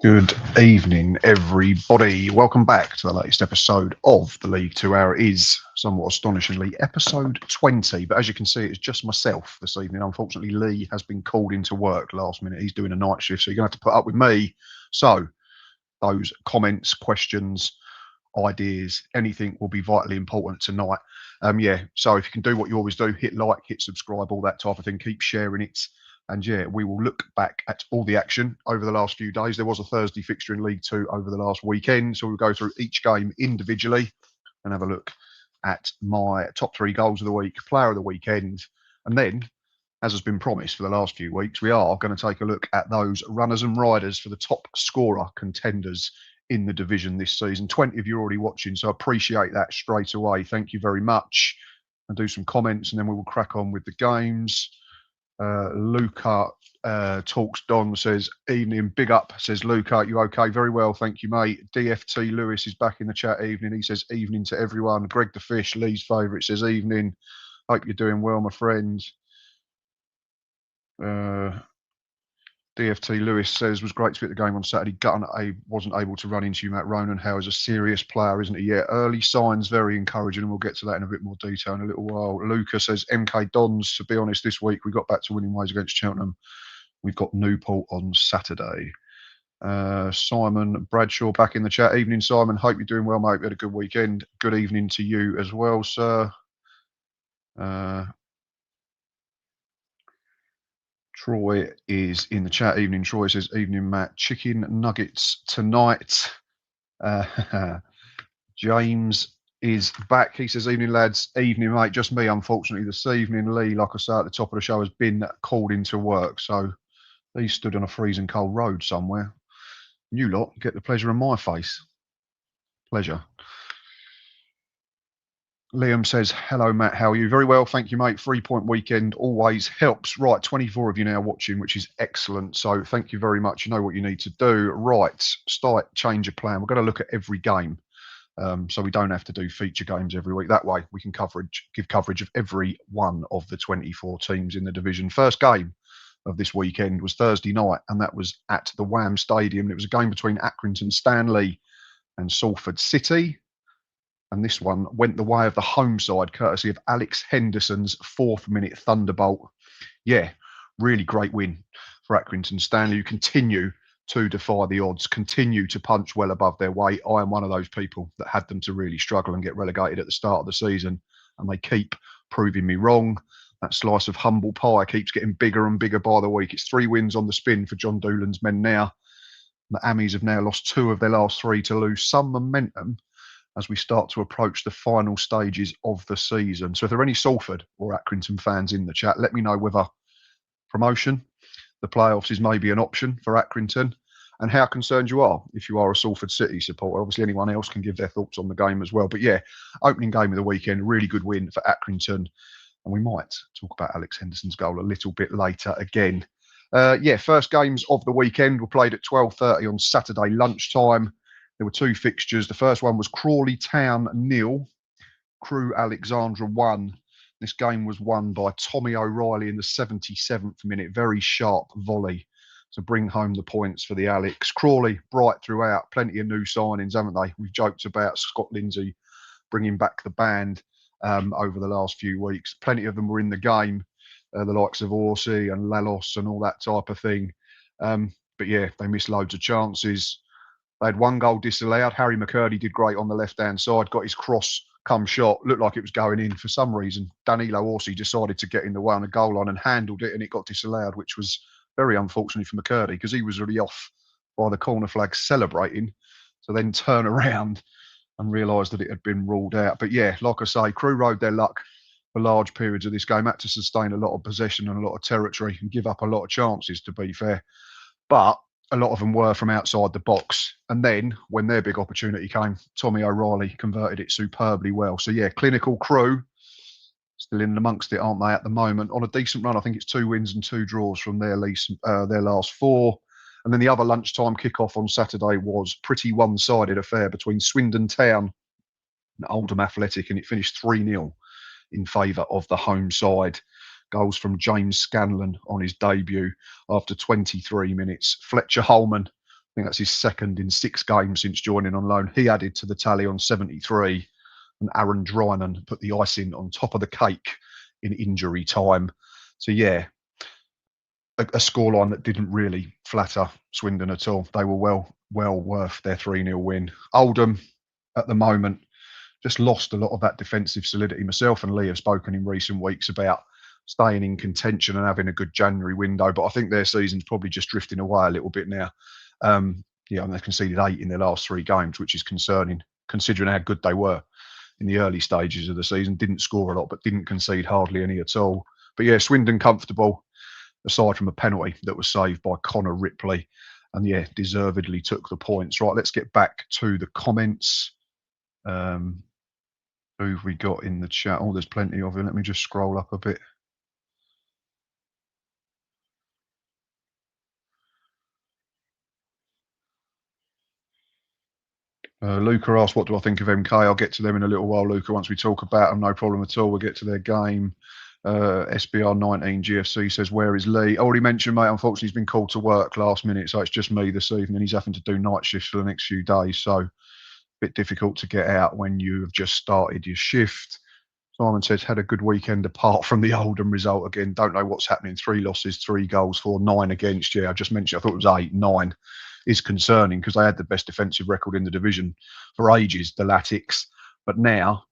Good evening, everybody. Welcome back to the latest episode of the League 2 Hour. It is, somewhat astonishingly, episode 20. But as you can see, it's just myself this evening. Unfortunately, Lee has been called into work last minute. He's doing a night shift, so you're going to have to put up with me. So, those comments, questions, ideas, anything will be vitally important tonight. So if you can do what you always do, hit like, hit subscribe, all that type of thing. Keep sharing it. And we will look back at all the action over the last few days. There was a Thursday fixture in League Two over the last weekend. So we'll go through each game individually and have a look at my top three goals of the week, player of the weekend. And then, as has been promised for the last few weeks, we are going to take a look at those runners and riders for the top scorer contenders in the division this season. 20 of you are already watching, so I appreciate that straight away. Thank you very much. And do some comments, and then we will crack on with the games. Luca Talks Don says, evening, big up, says Luca, you okay? Very well, thank you, mate. DFT Lewis is back in the chat, evening. He says, evening to everyone. Greg the Fish, Lee's favourite, says, evening. Hope you're doing well, my friend. DFT Lewis says, was great to be at the game on Saturday. Gutting I wasn't able to run into you, Matt Ronan. How is a serious player, isn't he? Yeah, early signs very encouraging, and we'll get to that in a bit more detail in a little while. Luca says, MK Dons, to be honest, this week we got back to winning ways against Cheltenham. We've got Newport on Saturday. Simon Bradshaw back in the chat. Evening, Simon. Hope you're doing well, mate. We had a good weekend. Good evening to you as well, sir. Troy is in the chat. Evening, Troy says, evening, Matt. Chicken nuggets tonight. James is back. He says, evening, lads. Evening, mate. Just me, unfortunately, this evening. Lee, like I say at the top of the show, has been called into work. So he stood on a freezing cold road somewhere. You lot get the pleasure in my face. Pleasure. Liam says, hello, Matt. How are you? Very well. Thank you, mate. 3-point weekend always helps. Right. 24 of you now watching, which is excellent. So thank you very much. You know what you need to do. Right. Start, change your plan. We're going to look at every game. So we don't have to do feature games every week. That way we can give coverage of every one of the 24 teams in the division. First game of this weekend was Thursday night, and that was at the Wham Stadium. It was a game between Accrington Stanley and Salford City. And this one went the way of the home side, courtesy of Alex Henderson's 4th-minute thunderbolt. Yeah, really great win for Accrington Stanley, who continue to defy the odds, continue to punch well above their weight. I am one of those people that had them to really struggle and get relegated at the start of the season, and they keep proving me wrong. That slice of humble pie keeps getting bigger and bigger by the week. It's 3 wins on the spin for John Doolan's men now. The Ammies have now lost 2 of their last 3 to lose some momentum as we start to approach the final stages of the season. So if there are any Salford or Accrington fans in the chat, let me know whether promotion, the playoffs, is maybe an option for Accrington, and how concerned you are if you are a Salford City supporter. Obviously, anyone else can give their thoughts on the game as well. But yeah, opening game of the weekend, really good win for Accrington. And we might talk about Alex Henderson's goal a little bit later again. First games of the weekend were played at 12:30 on Saturday lunchtime. There were 2 fixtures. The first one was Crawley Town 0, Crewe Alexandra 1. This game was won by Tommy O'Reilly in the 77th minute. Very sharp volley to bring home the points for the Alex. Crawley, bright throughout. Plenty of new signings, haven't they? We've joked about Scott Lindsay bringing back the band over the last few weeks. Plenty of them were in the game, the likes of Orsi and Lalos and all that type of thing. But yeah, they missed loads of chances. They had 1 goal disallowed. Harry McCurdy did great on the left-hand side, got his cross come shot, looked like it was going in. For some reason, Danilo Orsi decided to get in the way on the goal line and handled it, and it got disallowed, which was very unfortunate for McCurdy because he was really off by the corner flag celebrating, to then turn around and realise that it had been ruled out. But yeah, like I say, Crewe rode their luck for large periods of this game, had to sustain a lot of possession and a lot of territory and give up a lot of chances, to be fair. But a lot of them were from outside the box. And then when their big opportunity came, Tommy O'Reilly converted it superbly well. So yeah, clinical Crewe, still in amongst it, aren't they, at the moment? On a decent run. I think it's 2 wins and 2 draws from their last 4. And then the other lunchtime kickoff on Saturday was pretty one-sided affair between Swindon Town and Oldham Athletic, and it finished 3-0 in favour of the home side. Goals from James Scanlon on his debut after 23 minutes. Fletcher Holman think that's his second in 6 games since joining on loan. He added to the tally on 73, and Aaron Drynan put the icing on top of the cake in injury time. So yeah, a scoreline that didn't really flatter Swindon at all. They were well worth their 3-0 win. Oldham, at the moment, just lost a lot of that defensive solidity. Myself and Lee have spoken in recent weeks about staying in contention and having a good January window, but I think their season's probably just drifting away a little bit now. Yeah, and they've conceded 8 in their last 3 games, which is concerning, considering how good they were in the early stages of the season. Didn't score a lot, but didn't concede hardly any at all. But yeah, Swindon comfortable, aside from a penalty that was saved by Connor Ripley. And yeah, deservedly took the points. Right, let's get back to the comments. Who have we got in the chat? Oh, there's plenty of it. Let me just scroll up a bit. Luca asked, what do I think of MK? I'll get to them in a little while, Luca, once we talk about them. No problem at all. We'll get to their game. SBR19 GFC says, where is Lee? I already mentioned, mate, unfortunately, he's been called to work last minute, so it's just me this evening. He's having to do night shifts for the next few days, so a bit difficult to get out when you have just started your shift. Simon says, had a good weekend apart from the Oldham result again. Don't know what's happening. 3 losses, 3 goals for, 9 against. Yeah, I just mentioned, I thought it was 8, 9 is concerning because they had the best defensive record in the division for ages, the Latics. But now,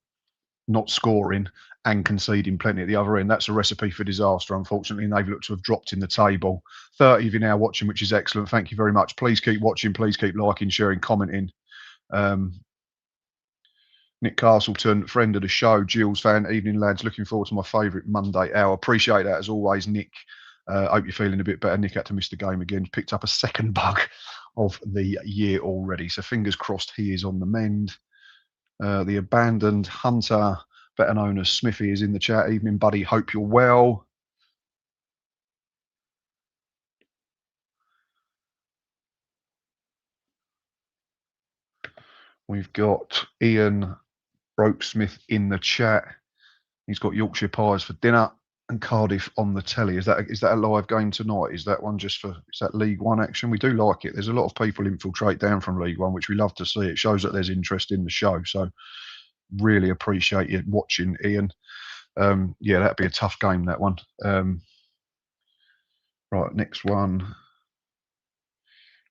not scoring and conceding plenty at the other end, that's a recipe for disaster, unfortunately, and they've looked to have dropped in the table. 30 of you now watching, which is excellent. Thank you very much. Please keep watching. Please keep liking, sharing, commenting. Nick Castleton, friend of the show, Gilles fan. Evening, lads. Looking forward to my favourite Monday hour. Appreciate that as always, Nick. Hope you're feeling a bit better. Nick had to miss the game again. Picked up a second bug of the year already. So fingers crossed he is on the mend. The abandoned Hunter, better known as Smithy, is in the chat. Evening, buddy. Hope you're well. We've got Ian Brokesmith in the chat. He's got Yorkshire pies for dinner and Cardiff on the telly. Is that a live game tonight? Is that one just for, is that League One action? We do like it. There's a lot of people infiltrate down from League One, which we love to see. It shows that there's interest in the show. So really appreciate you watching, Ian. Yeah, that'd be a tough game, that one. Right, next one.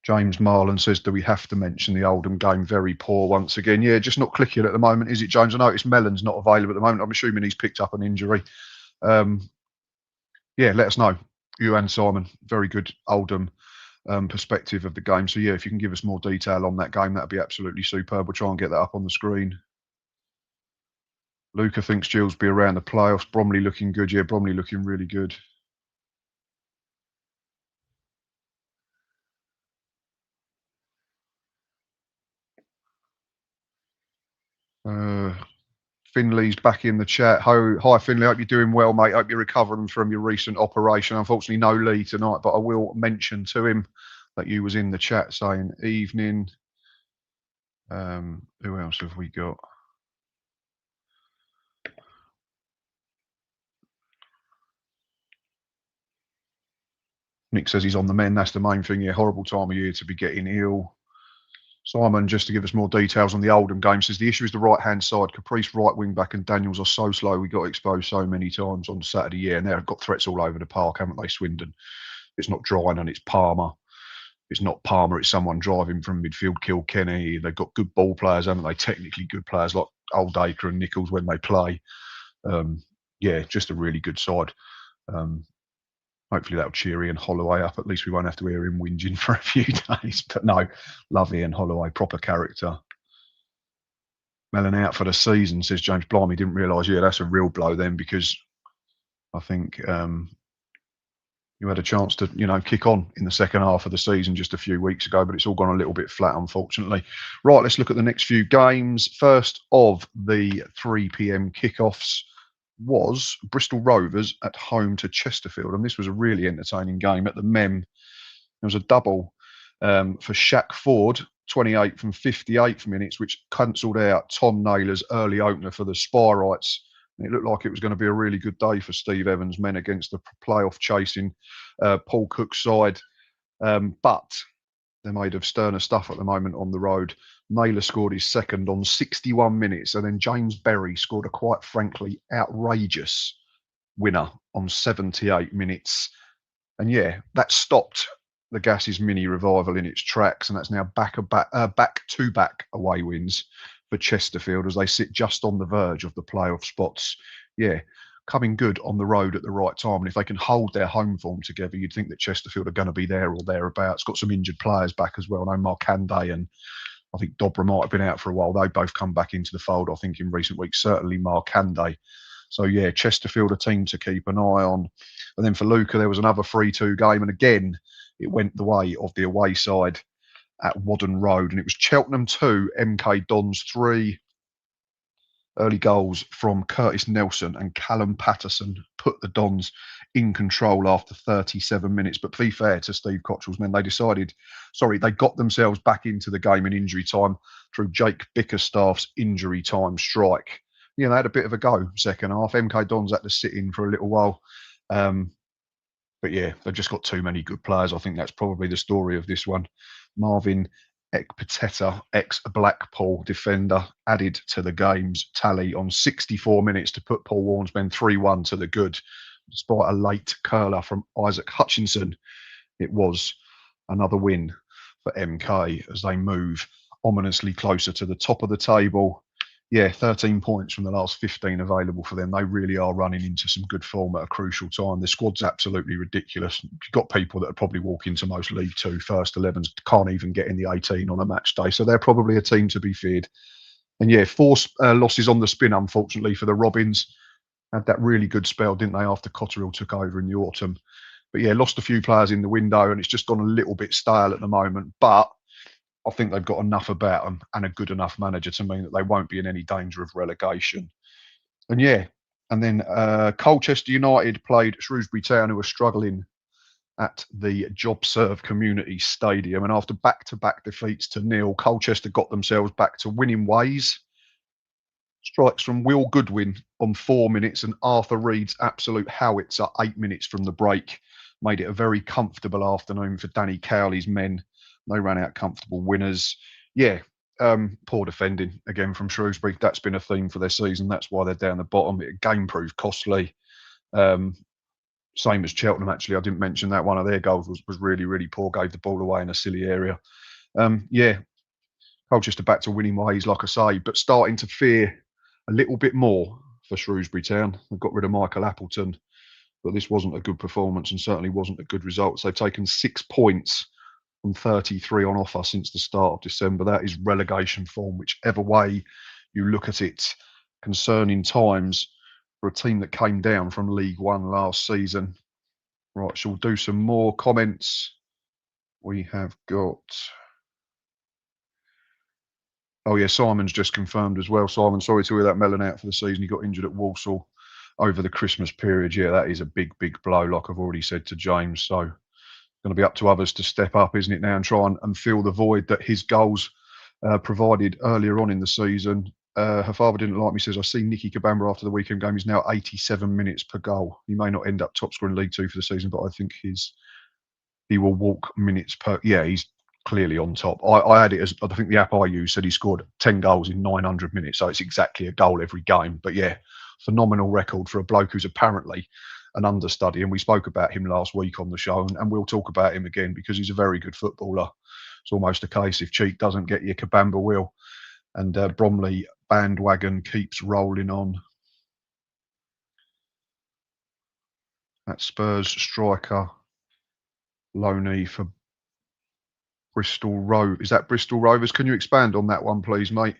James Marlon says, do we have to mention the Oldham game? Very poor once again. Yeah, just not clicking at the moment, is it, James? I noticed Mellon's not available at the moment. I'm assuming he's picked up an injury. Yeah, let us know. You and Simon, very good Oldham perspective of the game. So yeah, if you can give us more detail on that game, that'd be absolutely superb. We'll try and get that up on the screen. Luca thinks Gilles will be around the playoffs. Bromley looking good. Yeah, Bromley looking really good. Finley's back in the chat. Hi, Finley. Hope you're doing well, mate. Hope you're recovering from your recent operation. Unfortunately, no Lee tonight, but I will mention to him that you was in the chat saying evening. Who else have we got? Nick says he's on the mend. That's the main thing. Yeah, horrible time of year to be getting ill. Simon, just to give us more details on the Oldham game, says the issue is the right-hand side. Caprice right wing back and Daniels are so slow. We got exposed so many times on Saturday. Yeah, and they've got threats all over the park, haven't they, Swindon? It's not Drynan, it's Palmer. It's not Palmer, it's someone driving from midfield, Kilkenny. They've got good ball players, haven't they? Technically good players like Oldacre and Nichols when they play. Yeah, just a really good side. Hopefully that'll cheer Ian Holloway up. At least we won't have to hear him whinging for a few days. But no, love Ian Holloway, proper character. Mellon out for the season, says James. Blimey, didn't realise. Yeah, that's a real blow then, because I think you had a chance to, kick on in the second half of the season just a few weeks ago, but it's all gone a little bit flat, unfortunately. Right, let's look at the next few games. First of the 3 p.m. kickoffs was Bristol Rovers at home to Chesterfield, and this was a really entertaining game. At the Mem, there was a double for Shaq Ford, 28 from 58 minutes, which cancelled out Tom Naylor's early opener for the Spireites. And it looked like it was going to be a really good day for Steve Evans' men against the playoff chasing Paul Cook's side. But They're made of sterner stuff at the moment on the road. Naylor scored his second on 61 minutes, and then James Berry scored a quite frankly outrageous winner on 78 minutes. And yeah, that stopped the Gases mini revival in its tracks, and that's now back-to-back away wins for Chesterfield as they sit just on the verge of the playoff spots. Yeah, coming good on the road at the right time. And if they can hold their home form together, you'd think that Chesterfield are going to be there or thereabouts. Got some injured players back as well. I know Markande and I think Dobra might have been out for a while. They both come back into the fold, I think, in recent weeks. Certainly Markande. So, yeah, Chesterfield a team to keep an eye on. And then for Luca, there was another 3-2 game. And again, it went the way of the away side at Whaddon Road. And it was Cheltenham 2, MK Dons 3. Early goals from Curtis Nelson and Callum Patterson put the Dons in control after 37 minutes. But to be fair to Steve Cottrell's men, they got themselves back into the game in injury time through Jake Bickerstaff's injury time strike. Yeah, they had a bit of a go second half. MK Dons had to sit in for a little while. But yeah, they've just got too many good players. I think that's probably the story of this one. Marvin Ekpiteta, ex-Blackpool defender, added to the game's tally on 64 minutes to put Paul Warren's men 3-1 to the good. Despite a late curler from Isaac Hutchinson, it was another win for MK as they move ominously closer to the top of the table. Yeah, 13 points from the last 15 available for them. They really are running into some good form at a crucial time. The squad's absolutely ridiculous. You've got people that would probably walk into most League Two first 11s, can't even get in the 18 on a match day. So they're probably a team to be feared. And yeah, 4 losses on the spin, unfortunately, for the Robins. Had that really good spell, didn't they, after Cotterill took over in the autumn. But yeah, lost a few players in the window and it's just gone a little bit stale at the moment. But I think they've got enough about them and a good enough manager to mean that they won't be in any danger of relegation. And yeah, and then Colchester United played Shrewsbury Town, who were struggling at the JobServe Community Stadium. And after back-to-back defeats to nil, Colchester got themselves back to winning ways. Strikes from Will Goodwin on 4 minutes and Arthur Reed's absolute howitzer 8 minutes from the break made it a very comfortable afternoon for Danny Cowley's men. They ran out comfortable winners. Yeah, poor defending again from Shrewsbury. That's been a theme for their season. That's why they're down the bottom. It game proved costly. Same as Cheltenham, actually. I didn't mention that. One of their goals was really, really poor. Gave the ball away in a silly area. Yeah, Colchester back to winning ways, like I say, but starting to fear a little bit more for Shrewsbury Town. They've got rid of Michael Appleton, but this wasn't a good performance and certainly wasn't a good result. So they've taken 6 points from 33 on offer since the start of December. That is relegation form, whichever way you look at it. Concerning times for a team that came down from League One last season. Right, so we'll do some more comments. We have got... Oh yeah, Simon's just confirmed as well. Simon, sorry to hear that Mellon out for the season. He got injured at Walsall over the Christmas period. Yeah, that is a big, big blow, like I've already said to James. So going to be up to others to step up, isn't it now, and try and fill the void that his goals provided earlier on in the season. Her father didn't like me, says, I see Nicky Kabamba after the weekend game. He's now 87 minutes per goal. He may not end up top scorer in League Two for the season, but I think he will walk minutes per... Yeah, he's clearly on top. I had it as, I think the app I used said he scored 10 goals in 900 minutes. So it's exactly a goal every game. But yeah, phenomenal record for a bloke who's apparently an understudy. And we spoke about him last week on the show, and we'll talk about him again because he's a very good footballer. It's almost a case if Cheek doesn't get you, Kabamba will. And Bromley bandwagon keeps rolling on. That Spurs striker, Loney for Bristol Rovers. Is that Bristol Rovers? Can you expand on that one, please, mate?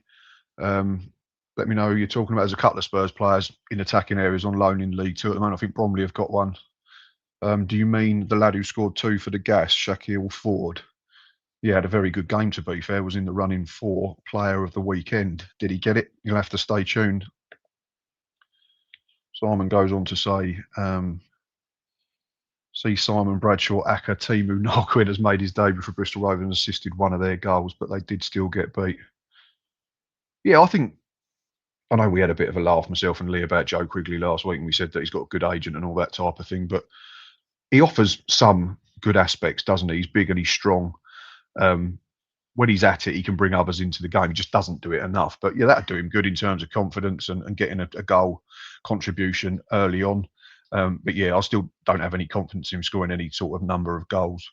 Let me know who you're talking about. There's a couple of Spurs players in attacking areas on loan in League Two at the moment. I think Bromley have got one. Do you mean the lad who scored 2 for the Gas, Shaquille Ford? Yeah, had a very good game, to be fair. Was in the running for player of the weekend. Did he get it? You'll have to stay tuned. Simon goes on to say, see Simon Bradshaw, Aka, Timu Narquin has made his debut for Bristol Rovers and assisted one of their goals, but they did still get beat. Yeah, I know we had a bit of a laugh, myself and Lee, about Joe Quigley last week, and we said that he's got a good agent and all that type of thing, but he offers some good aspects, doesn't he? He's big and he's strong. When he's at it, he can bring others into the game. He just doesn't do it enough. But yeah, that'd do him good in terms of confidence and getting a goal contribution early on. But yeah, I still don't have any confidence in him scoring any sort of number of goals.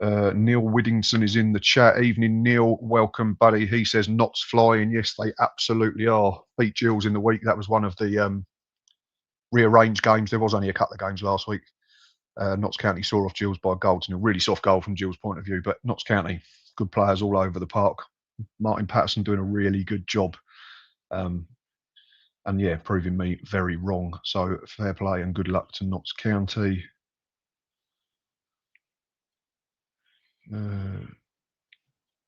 Neil Widdington is in the chat. Evening, Neil. Welcome, buddy. He says Notts flying. Yes, they absolutely are. Beat Gills in the week. That was one of the rearranged games. There was only a couple of games last week. Notts County saw off Gills by a goal. It's a really soft goal from Gills' point of view, but Notts County, good players all over the park. Martin Patterson doing a really good job. And yeah, proving me very wrong. So fair play and good luck to Notts County.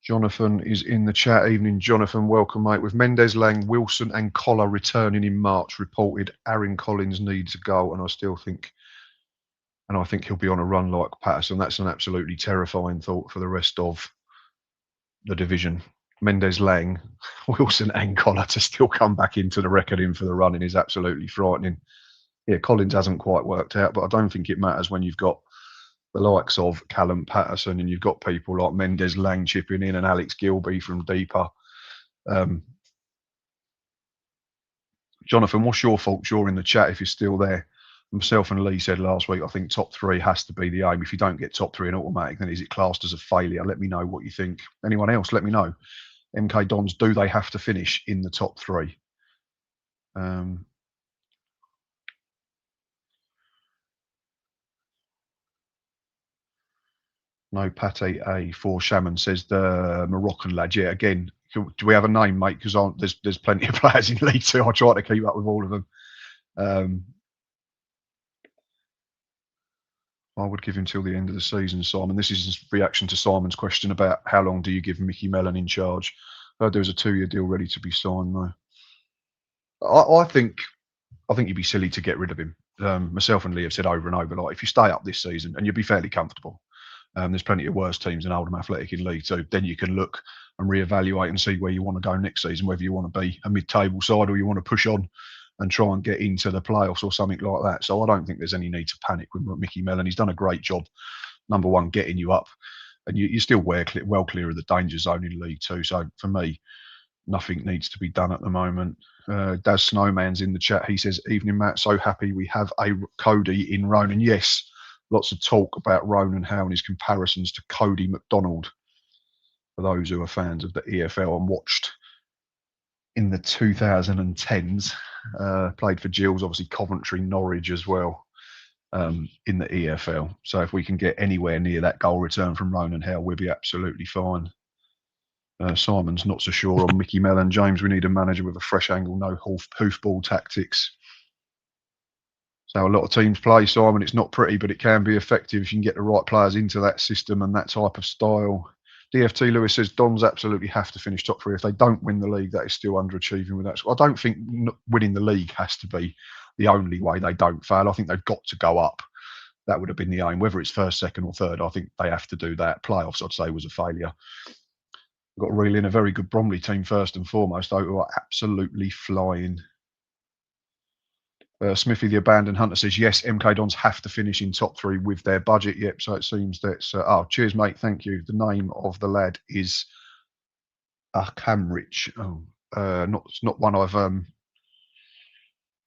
Jonathan is in the chat. Evening, Jonathan. Welcome, mate. With Mendes, Lang, Wilson, and Collar returning in March, reported Aaron Collins needs a goal, and I think he'll be on a run like Patterson. That's an absolutely terrifying thought for the rest of the division. Mendes, Lang, Wilson, and Collar to still come back into the reckoning for the running is absolutely frightening. Yeah, Collins hasn't quite worked out, but I don't think it matters when you've got the likes of Callum Patterson and you've got people like Mendes, Lang chipping in and Alex Gilby from deeper. Jonathan, what's your thoughts? You're in the chat if you're still there. Myself and Lee said last week, I think top 3 has to be the aim. If you don't get top 3 in automatic, then is it classed as a failure? Let me know what you think. Anyone else, let me know. MK Dons, do they have to finish in the top 3? No, Pate A for Shaman says the Moroccan lad. Yeah, again, do we have a name, mate? Because there's plenty of players in League Two. I try to keep up with all of them. I would give him till the end of the season, Simon. This is his reaction to Simon's question about how long do you give Mickey Mellon in charge. There was a 2-year deal ready to be signed, though. I think you'd be silly to get rid of him. Myself and Lee have said over and over, like, if you stay up this season, and you'll be fairly comfortable. There's plenty of worse teams than Oldham Athletic in League Two. Then you can look and reevaluate and see where you want to go next season, whether you want to be a mid-table side or you want to push on and try and get into the playoffs or something like that. So I don't think there's any need to panic with Mickey Mellon. He's done a great job, number one, getting you up, and you're still well clear of the danger zone in League Two. So for me, nothing needs to be done at the moment. Daz Snowman's in the chat. He says, evening, Matt. So happy we have a Cody in Ronan. Yes, lots of talk about Ronan Howe and his comparisons to Cody McDonald. For those who are fans of the EFL and watched in the 2010s, played for Gills, obviously Coventry, Norwich as well, in the EFL. So if we can get anywhere near that goal return from Ronan Howe, we'll be absolutely fine. Simon's not so sure on Mickey Mellon. James, we need a manager with a fresh angle, no hoofball tactics. So a lot of teams play, Simon. It's not pretty, but it can be effective if you can get the right players into that system and that type of style. DFT Lewis says Dons absolutely have to finish top 3. If they don't win the league, that is still underachieving with that. I don't think winning the league has to be the only way they don't fail. I think they've got to go up. That would have been the aim. Whether it's first, second, or third, I think they have to do that. Playoffs, I'd say, was a failure. Got to reel in a very good Bromley team first and foremost, though, who are absolutely flying. Smithy, the abandoned hunter, says, yes, MK Dons have to finish in top 3 with their budget. Yep, so it seems that's... cheers, mate. Thank you. The name of the lad is Camrich.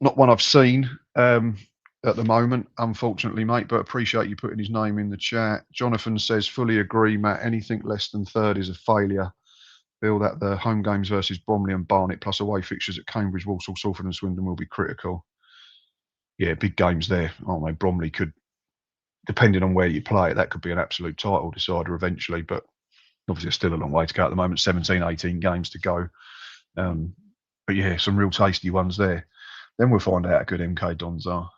Not one I've seen at the moment, unfortunately, mate, but appreciate you putting his name in the chat. Jonathan says, fully agree, Matt. Anything less than third is a failure. Feel that the home games versus Bromley and Barnet, plus away fixtures at Cambridge, Walsall, Salford and Swindon will be critical. Yeah, big games there, aren't they? Bromley could, depending on where you play it, that could be an absolute title decider eventually, but obviously there's still a long way to go at the moment, 17, 18 games to go. But yeah, some real tasty ones there. Then we'll find out how good MK Dons are.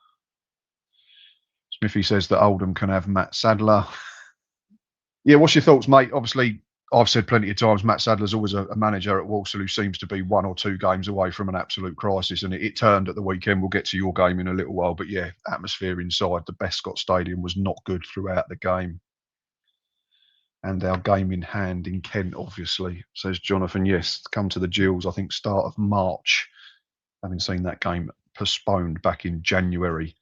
Smithy says that Oldham can have Matt Sadler. Yeah, what's your thoughts, mate? Obviously, I've said plenty of times, Matt Sadler's always a manager at Walsall who seems to be 1 or 2 games away from an absolute crisis, and it turned at the weekend. We'll get to your game in a little while, but yeah, atmosphere inside the Bescott Stadium was not good throughout the game. And our game in hand in Kent, obviously, says Jonathan. Yes, come to the Gills, I think, start of March. Having seen that game postponed back in January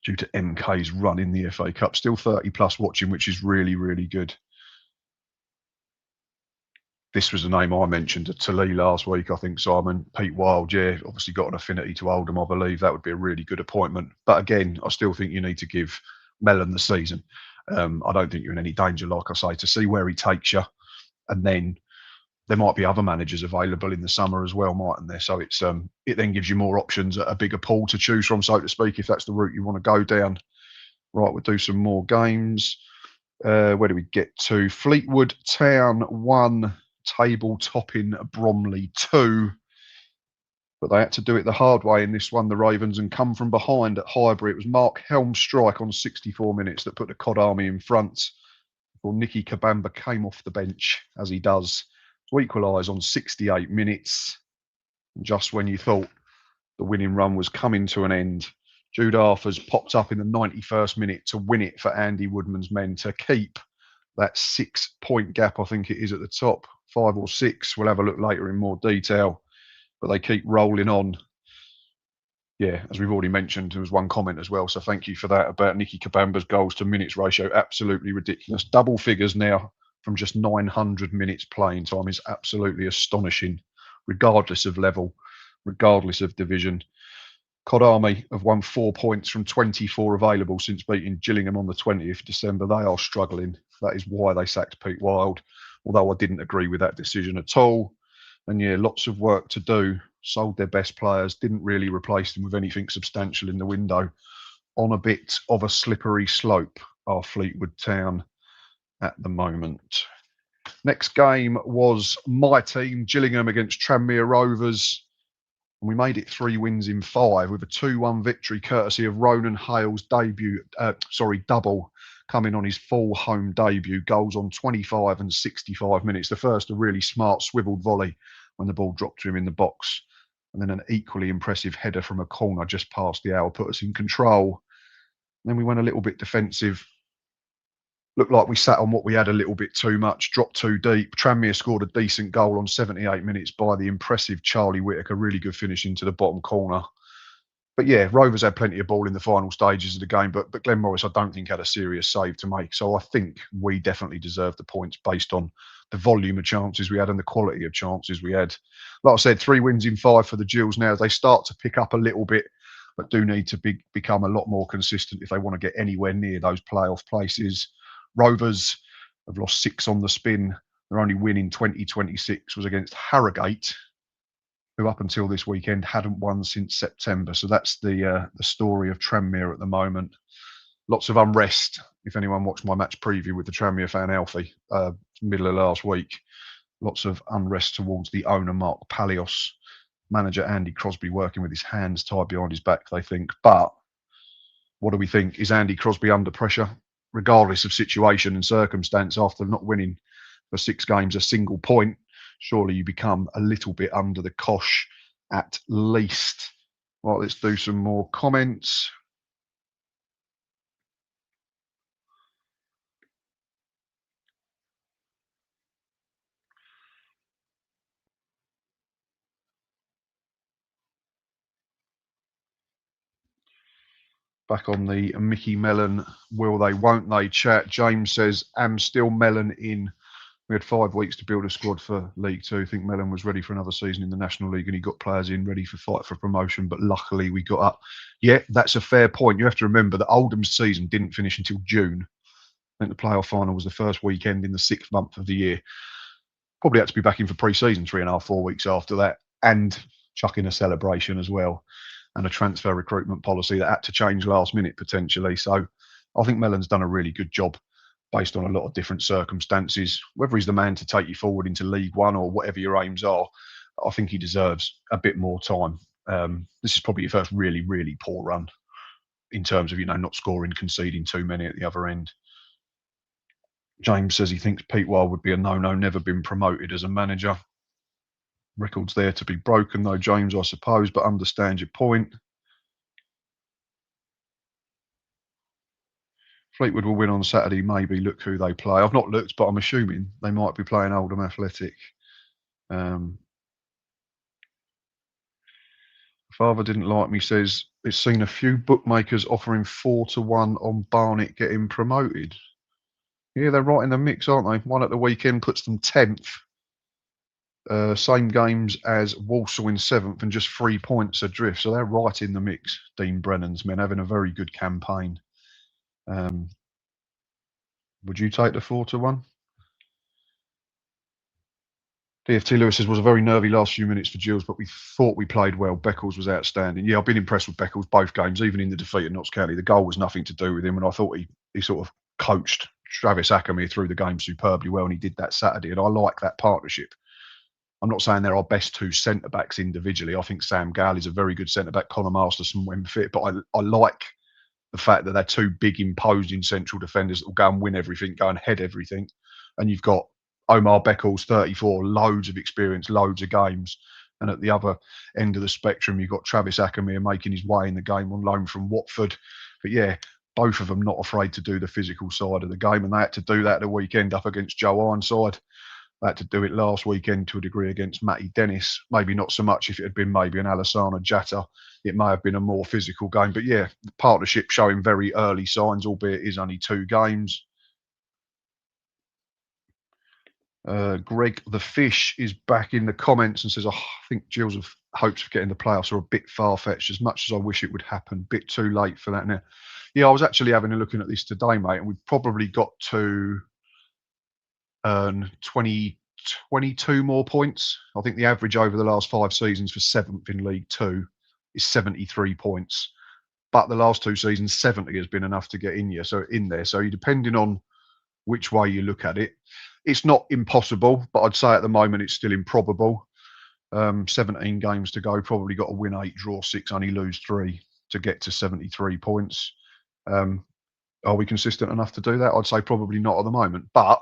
due to MK's run in the FA Cup. Still 30 plus watching, which is really, really good. This was the name I mentioned to Lee last week, I think, Simon. Pete Wild, yeah, obviously got an affinity to Oldham, I believe. That would be a really good appointment. But again, I still think you need to give Mellon the season. I don't think you're in any danger, like I say, to see where he takes you. And then there might be other managers available in the summer as well, mightn't there? So it then gives you more options, a bigger pool to choose from, so to speak, if that's the route you want to go down. Right, we'll do some more games. Where do we get to? Fleetwood Town 1, table topping Bromley 2. But they had to do it the hard way in this one, the Ravens, and come from behind at Highbury. It was Mark Helm's strike on 64 minutes that put the Cod Army in front. Well, Nicky Kabamba came off the bench, as he does, to equalise on 68 minutes. Just when you thought the winning run was coming to an end, Jude Arthurs popped up in the 91st minute to win it for Andy Woodman's men to keep that 6-point gap, I think it is, at the top, 5 or 6. We'll have a look later in more detail, but they keep rolling on. Yeah, as we've already mentioned, there was one comment as well, so thank you for that, about Nicky Kabamba's goals to minutes ratio. Absolutely ridiculous. Double figures now from just 900 minutes playing time is absolutely astonishing, regardless of level, regardless of division. Cod Army have won 4 points from 24 available since beating Gillingham on the 20th December. They are struggling. That is why they sacked Pete Wild, although I didn't agree with that decision at all. And yeah, lots of work to do. Sold their best players, didn't really replace them with anything substantial in the window. On a bit of a slippery slope are Fleetwood Town at the moment. Next game was my team, Gillingham against Tranmere Rovers. And we made it 3 wins in 5 with a 2-1 victory courtesy of Ronan Hale's double coming on his full home debut. Goals on 25 and 65 minutes. The first, a really smart swiveled volley when the ball dropped to him in the box. And then an equally impressive header from a corner just past the hour put us in control. And then we went a little bit defensive. Looked like we sat on what we had a little bit too much, dropped too deep. Tranmere scored a decent goal on 78 minutes by the impressive Charlie Whittaker. Really good finish into the bottom corner. But yeah, Rovers had plenty of ball in the final stages of the game, but Glenn Morris, I don't think, had a serious save to make. So I think we definitely deserved the points based on the volume of chances we had and the quality of chances we had. Like I said, 3 wins in 5 for the Gills now. They start to pick up a little bit, but do need to become a lot more consistent if they want to get anywhere near those playoff places. Rovers have lost 6 on the spin. Their only win in 2026 was against Harrogate, who up until this weekend hadn't won since September. So that's the story of Tranmere at the moment. Lots of unrest. If anyone watched my match preview with the Tranmere fan Alfie, middle of last week, lots of unrest towards the owner, Mark Palios. Manager Andy Crosby working with his hands tied behind his back, they think. But what do we think? Is Andy Crosby under pressure? Regardless of situation and circumstance, after not winning for 6 games a single point, surely you become a little bit under the cosh at least. Right, let's do some more comments. Back on the Mickey Mellon, will they, won't they chat. James says, am still Mellon in. We had 5 weeks to build a squad for League Two. I think Mellon was ready for another season in the National League and he got players in ready for fight for promotion, but luckily we got up. Yeah, that's a fair point. You have to remember that Oldham's season didn't finish until June. I think the playoff final was the first weekend in the 6th month of the year. Probably had to be back in for pre-season 3.5, 4 weeks after that, and chuck in a celebration as well, and a transfer recruitment policy that had to change last minute potentially. So I think Mellon's done a really good job based on a lot of different circumstances. Whether he's the man to take you forward into League One or whatever your aims are, I think he deserves a bit more time. This is probably your first really, really poor run in terms of, not scoring, conceding too many at the other end. James says he thinks Pete Wild would be a no-no, never been promoted as a manager. Records there to be broken though, James, I suppose, but understand your point. Fleetwood will win on Saturday, maybe. Look who they play. I've not looked, but I'm assuming they might be playing Oldham Athletic. Father didn't like me says it's seen a few bookmakers offering 4-1 on Barnet getting promoted. Yeah, they're right in the mix, aren't they? One at the weekend puts them 10th. Same games as Walsall in 7th and just 3 points adrift. So they're right in the mix, Dean Brennan's men, having a very good campaign. Would you take the 4-1? DFT Lewis says, was a very nervy last few minutes for Gills, but we thought we played well. Beckles was outstanding. Yeah, I've been impressed with Beckles both games, even in the defeat at Notts County. The goal was nothing to do with him, and I thought he sort of coached Travis Ackermere through the game superbly well, and he did that Saturday, and I like that partnership. I'm not saying they're our best two centre-backs individually. I think Sam Gale is a very good centre-back, Connor Masterson when fit, but I like the fact that they're two big, imposing central defenders that will go and win everything, go and head everything, and you've got Omar Beckles, 34, loads of experience, loads of games. And at the other end of the spectrum, you've got Travis Ackermere making his way in the game on loan from Watford. But yeah, both of them not afraid to do the physical side of the game. And they had to do that the weekend up against Joe Ironside. They had to do it last weekend to a degree against Matty Dennis. Maybe not so much if it had been maybe an Alassana Jatta. It may have been a more physical game. But yeah, the partnership showing very early signs, albeit it is only 2 games. Greg the Fish is back in the comments and says, oh, I think Gills' hopes of getting the playoffs are a bit far-fetched, as much as I wish it would happen. Bit too late for that now. Yeah, I was actually having a look at this today, mate, and we've probably got to earn 22 more points. I think the average over the last 5 seasons for 7th in League 2 is 73 points. But the last 2 seasons, 70 has been enough to get in there. So you're depending on which way you look at it. It's not impossible, but I'd say at the moment it's still improbable. 17 games to go, probably got to win 8, draw 6, only lose 3 to get to 73 points. Are we consistent enough to do that? I'd say probably not at the moment, but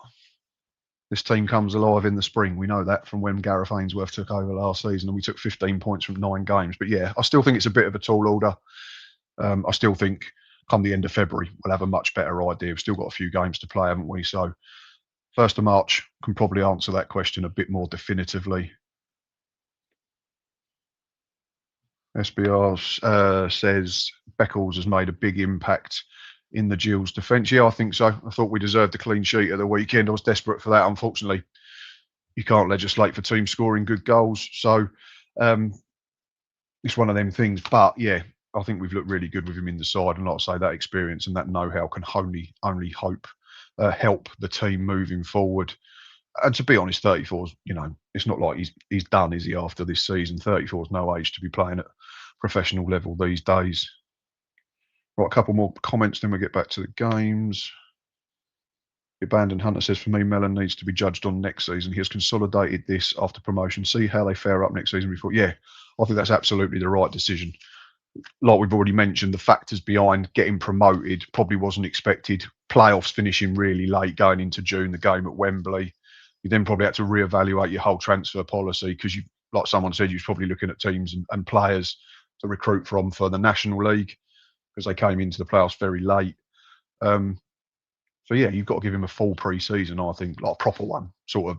this team comes alive in the spring. We know that from when Gareth Ainsworth took over last season, and we took 15 points from 9 games. But yeah, I still think it's a bit of a tall order. I still think come the end of February, we'll have a much better idea. We've still got a few games to play, haven't we? So 1st of March can probably answer that question a bit more definitively. SBR says Beckles has made a big impact in the Gills defence. Yeah, I think so. I thought we deserved a clean sheet at the weekend. I was desperate for that. Unfortunately, you can't legislate for teams scoring good goals. So it's one of them things. But yeah, I think we've looked really good with him in the side. And like I say, that experience and that know-how can only hope help the team moving forward. And to be honest, 34 is, it's not like he's done, is he, after this season? 34 is no age to be playing at professional level these days. Right, a couple more comments, then we'll get back to the games. The Abandoned Hunter says, for me, Mellon needs to be judged on next season. He has consolidated this after promotion. See how they fare up next season before. Yeah, I think that's absolutely the right decision. Like we've already mentioned, the factors behind getting promoted probably wasn't expected. Playoffs finishing really late going into June, the game at Wembley. You then probably had to reevaluate your whole transfer policy because you, like someone said, you was probably looking at teams and players to recruit from for the National League because they came into the playoffs very late. So yeah, you've got to give him a full pre-season, I think, like a proper one, sort of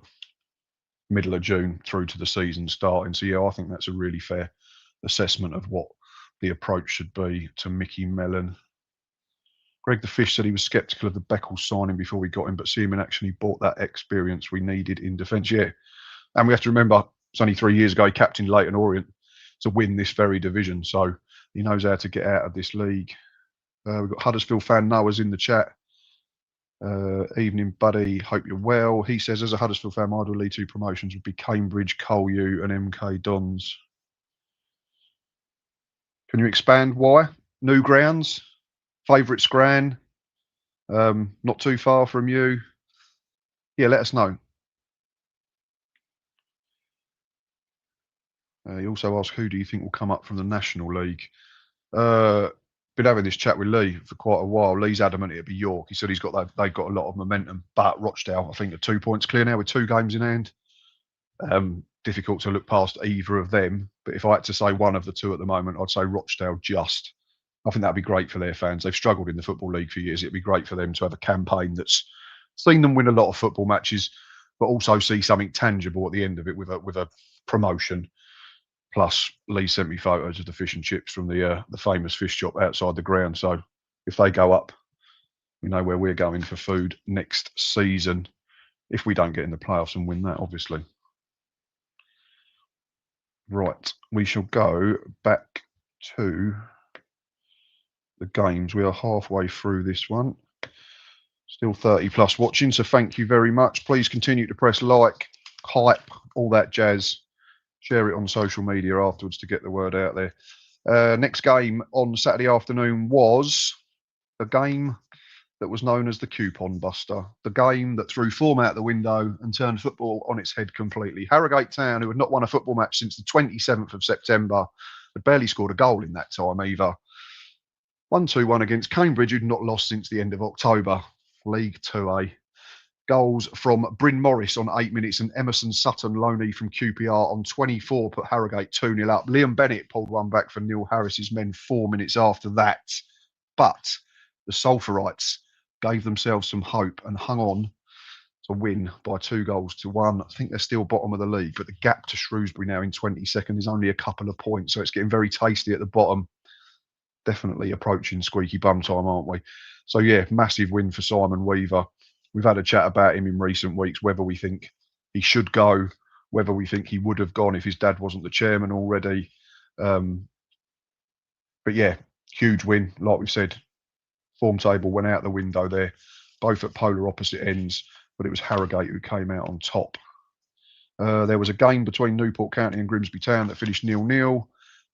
middle of June through to the season starting. So yeah, I think that's a really fair assessment of what the approach should be to Micky Mellon. Greg the Fish said he was sceptical of the Beckles signing before we got him, but Seaman actually brought that experience we needed in defence. Yeah, and we have to remember it's only 3 years ago he captained Leyton Orient to win this very division, so he knows how to get out of this league. We've got Huddersfield fan Noah's in the chat. Evening, buddy. Hope you're well. He says, as a Huddersfield fan, my ideal League 2 promotions would be Cambridge, Cole U, and MK Dons. Can you expand why? New grounds? Favourite Scran? Not too far from you? Yeah, let us know. He also asked, who do you think will come up from the National League? Been having this chat with Lee for quite a while. Lee's adamant it'll be York. He said they've got a lot of momentum, but Rochdale, I think, are 2 points clear now with 2 games in hand. Difficult to look past either of them, but if I had to say one of the 2 at the moment, I'd say Rochdale just. I think that'd be great for their fans. They've struggled in the Football League for years. It'd be great for them to have a campaign that's seen them win a lot of football matches, but also see something tangible at the end of it with a promotion. Plus, Lee sent me photos of the fish and chips from the famous fish shop outside the ground. So if they go up, we know where we're going for food next season. If we don't get in the playoffs and win that, obviously. Right, we shall go back to the games. We are halfway through this one. Still 30 plus watching, so thank you very much. Please continue to press like, hype, all that jazz. Share it on social media afterwards to get the word out there. Next game on Saturday afternoon was a game that was known as the Coupon Buster, the game that threw form out the window and turned football on its head completely. Harrogate Town, who had not won a football match since the 27th of September, had barely scored a goal in that time either. 1-2-1 against Cambridge, who'd not lost since the end of October. League 2A. Goals from Bryn Morris on 8 minutes and Emerson Sutton, loanee from QPR, on 24 put Harrogate 2-0 up. Liam Bennett pulled one back for Neil Harris's men 4 minutes after that. But the Sulphurites gave themselves some hope and hung on to win by 2-1. I think they're still bottom of the league, but the gap to Shrewsbury now in 22nd is only a couple of points, so it's getting very tasty at the bottom. Definitely approaching squeaky bum time, aren't we? So yeah, massive win for Simon Weaver. We've had a chat about him in recent weeks, whether we think he should go, whether we think he would have gone if his dad wasn't the chairman already. But yeah, huge win. Like we've said, form table went out the window there, both at polar opposite ends, but it was Harrogate who came out on top. There was a game between Newport County and Grimsby Town that finished 0-0.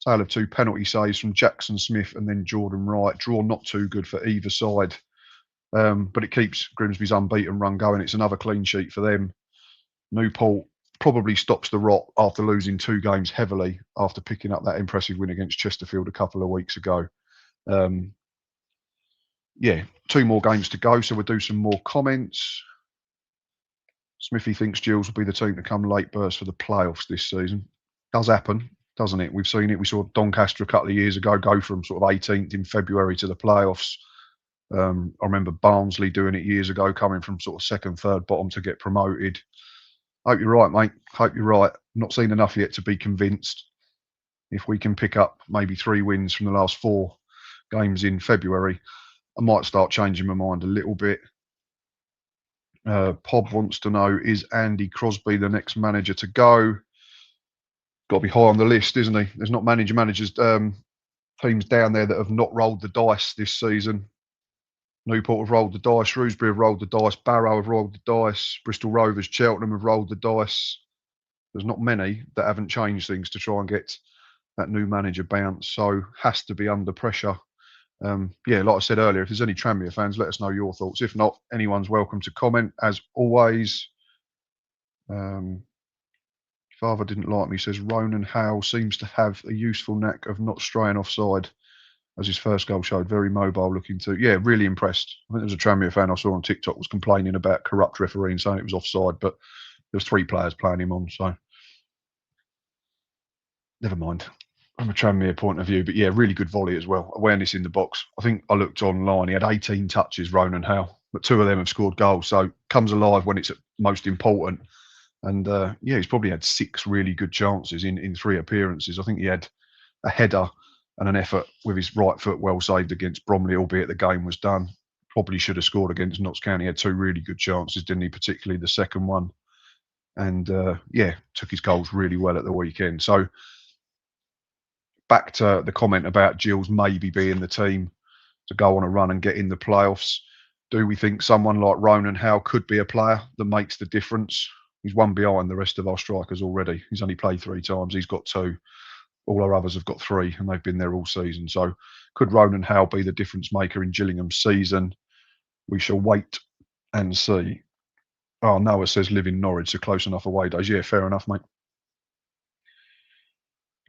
Tale of 2 penalty saves from Jackson Smith and then Jordan Wright. Draw not too good for either side. But it keeps Grimsby's unbeaten run going. It's another clean sheet for them. Newport probably stops the rot after losing 2 games heavily after picking up that impressive win against Chesterfield a couple of weeks ago. Yeah, 2 more games to go, so we'll do some more comments. Smithy thinks Gills will be the team to come late burst for the playoffs this season. Does happen, doesn't it? We've seen it. We saw Doncaster a couple of years ago go from sort of 18th in February to the playoffs. I remember Barnsley doing it years ago, coming from sort of 2nd, 3rd bottom to get promoted. Hope you're right, mate. Hope you're right. Not seen enough yet to be convinced. If we can pick up maybe 3 wins from the last 4 games in February, I might start changing my mind a little bit. Pob wants to know, is Andy Crosby the next manager to go? Got to be high on the list, isn't he? There's not managers teams down there that have not rolled the dice this season. Newport have rolled the dice, Shrewsbury have rolled the dice, Barrow have rolled the dice, Bristol Rovers, Cheltenham have rolled the dice. There's not many that haven't changed things to try and get that new manager bounce, so has to be under pressure. Yeah, like I said earlier, if there's any Tranmere fans, let us know your thoughts. If not, anyone's welcome to comment, as always. Father didn't like me, says Ronan Howe seems to have a useful knack of not straying offside, as his first goal showed. Very mobile looking too. Yeah, really impressed. I think there was a Tranmere fan I saw on TikTok was complaining about corrupt refereeing, saying it was offside, but there was 3 players playing him on, so never mind. From a Tranmere point of view, but yeah, really good volley as well. Awareness in the box. I think I looked online. He had 18 touches, Ronan Howe, but 2 of them have scored goals. So comes alive when it's most important. And yeah, he's probably had 6 really good chances in 3 appearances. I think he had a header and an effort with his right foot well saved against Bromley, albeit the game was done. Probably should have scored against Notts County. He had 2 really good chances, didn't he? Particularly the second one. And yeah, took his goals really well at the weekend. So back to the comment about Gills maybe being the team to go on a run and get in the playoffs. Do we think someone like Ronan Howe could be a player that makes the difference? He's one behind the rest of our strikers already. He's only played 3 times. He's got 2. All our others have got 3, and they've been there all season. So could Ronan Howe be the difference maker in Gillingham's season? We shall wait and see. Oh, Noah says live in Norwich, so close enough away days. Yeah, fair enough, mate.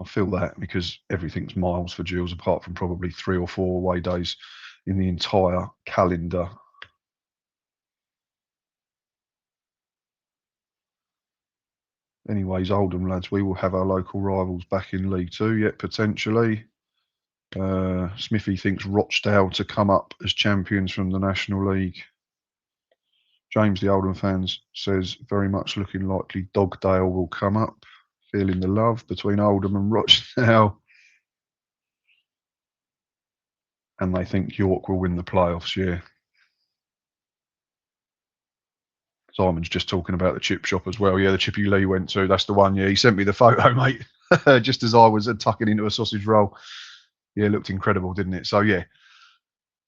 I feel that because everything's miles for Gills, apart from probably 3 or 4 away days in the entire calendar. Anyways, Oldham lads, we will have our local rivals back in League 2 yet, potentially. Smithy thinks Rochdale to come up as champions from the National League. James, the Oldham fans, says very much looking likely Dogdale will come up. Feeling the love between Oldham and Rochdale. And they think York will win the playoffs, yeah. Simon's just talking about the chip shop as well. Yeah, the Chippy Lee went to. That's the one. Yeah, he sent me the photo, mate. just as I was tucking into a sausage roll. Yeah, it looked incredible, didn't it? So yeah,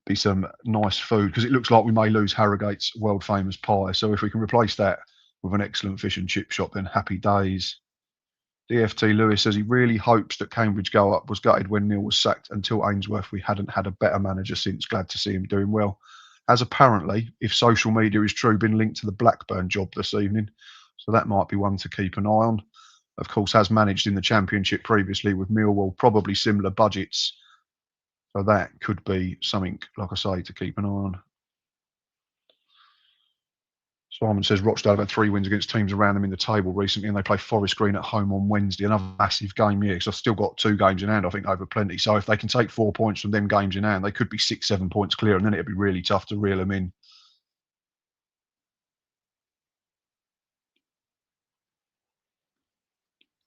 be some nice food because it looks like we may lose Harrogate's world famous pie. So if we can replace that with an excellent fish and chip shop, then happy days. DFT Lewis says he really hopes that Cambridge go up was gutted when Neil was sacked. Until Ainsworth, we hadn't had a better manager since. Glad to see him doing well. Has apparently, if social media is true, been linked to the Blackburn job this evening. So that might be one to keep an eye on. Of course, has managed in the Championship previously with Millwall, probably similar budgets. So that could be something, like I say, to keep an eye on. Simon says Rochdale have had 3 wins against teams around them in the table recently, and they play Forest Green at home on Wednesday. Another massive game, yeah, because I've still got 2 games in hand, I think, over plenty. So if they can take 4 points from them games in hand, they could be 6, 7 points clear, and then it'd be really tough to reel them in.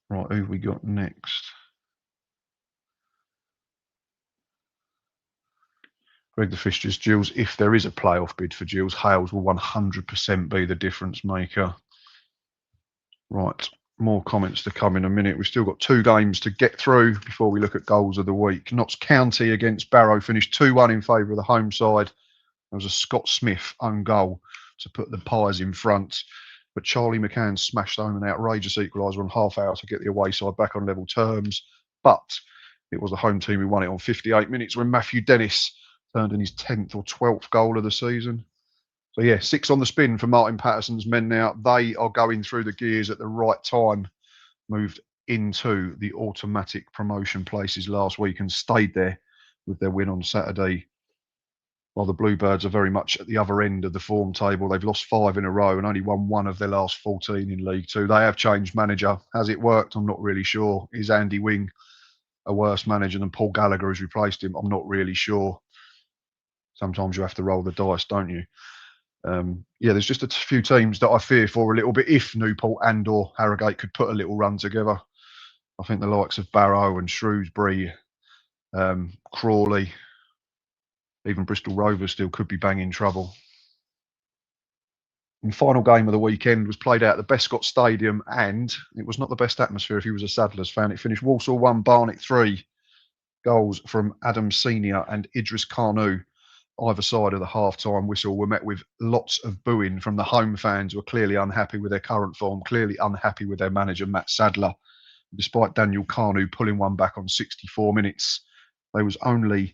Right, who have we got next? Greg the Fish just Jules, if there is a playoff bid for Jules, Hales will 100% be the difference maker. Right, more comments to come in a minute. We've still got 2 games to get through before we look at goals of the week. Notts County against Barrow finished 2-1 in favour of the home side. There was a Scott Smith own goal to put the Pies in front. But Charlie McCann smashed home an outrageous equaliser on half hour to get the away side back on level terms. But it was the home team who won it on 58 minutes when Matthew Dennis turned in his 10th or 12th goal of the season. So yeah, 6 on the spin for Martin Patterson's men now. They are going through the gears at the right time. Moved into the automatic promotion places last week and stayed there with their win on Saturday. While the Bluebirds are very much at the other end of the form table. They've lost 5 in a row and only won 1 of their last 14 in League Two. They have changed manager. Has it worked? I'm not really sure. Is Andy Wing a worse manager than Paul Gallagher has replaced him? I'm not really sure. Sometimes you have to roll the dice, don't you? Yeah, there's just a few teams that I fear for a little bit if Newport and or Harrogate could put a little run together. I think the likes of Barrow and Shrewsbury, Crawley, even Bristol Rovers still could be banging trouble. And the final game of the weekend was played out at the Bescot Stadium, and it was not the best atmosphere if you was a Saddlers fan. It finished Walsall 1, Barnet 3. Goals from Adam Senior and Idris Carnu, either side of the half-time whistle, were met with lots of booing from the home fans who are clearly unhappy with their current form, clearly unhappy with their manager, Matt Sadler. Despite Daniel Carnu pulling one back on 64 minutes, they was only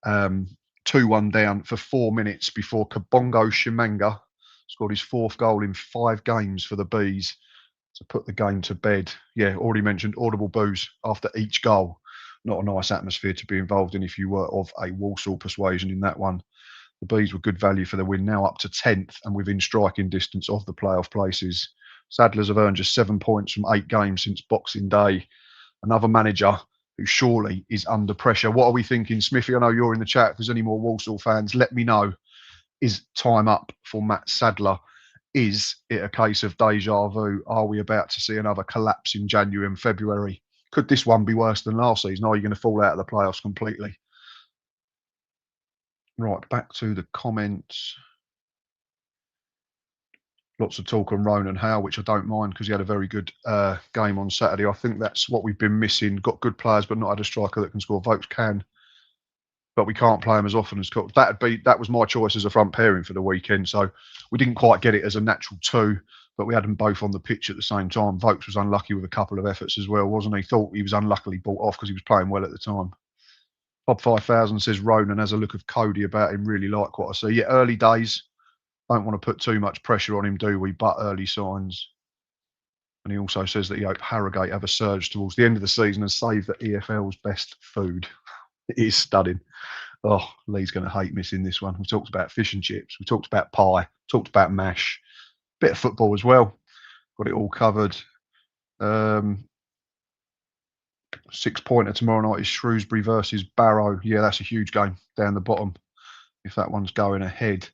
2-1 down for 4 minutes before Kabongo Shimanga scored his 4th goal in 5 games for the Bees to put the game to bed. Yeah, already mentioned audible boos after each goal. Not a nice atmosphere to be involved in if you were of a Walsall persuasion in that one. The Bees were good value for the win, now up to 10th and within striking distance of the playoff places. Saddlers have earned just 7 points from 8 games since Boxing Day. Another manager who surely is under pressure. What are we thinking, Smithy? I know you're in the chat. If there's any more Walsall fans, let me know. Is time up for Matt Sadler? Is it a case of deja vu? Are we about to see another collapse in January and February? Could this one be worse than last season? Are you going to fall out of the playoffs completely? Right, back to the comments. Lots of talk on Ronan Howe, which I don't mind because he had a very good game on Saturday. I think that's what we've been missing. Got good players, but not had a striker that can score. Vokes can, but we can't play him as often as Cook. That was my choice as a front pairing for the weekend. So we didn't quite get it as a natural 2, but we had them both on the pitch at the same time. Vokes was unlucky with a couple of efforts as well, wasn't he? Thought he was unluckily bought off because he was playing well at the time. Bob 5000 says Ronan has a look of Cody about him. Really like what I see. Yeah, early days. Don't want to put too much pressure on him, do we? But early signs. And he also says that he hopes Harrogate have a surge towards the end of the season and save the EFL's best food. It is stunning. Oh, Lee's going to hate missing this one. We talked about fish and chips. We talked about pie. Talked about mash. Bit of football as well. Got it all covered. 6-pointer tomorrow night is Shrewsbury versus Barrow. Yeah, that's a huge game down the bottom if that one's going ahead.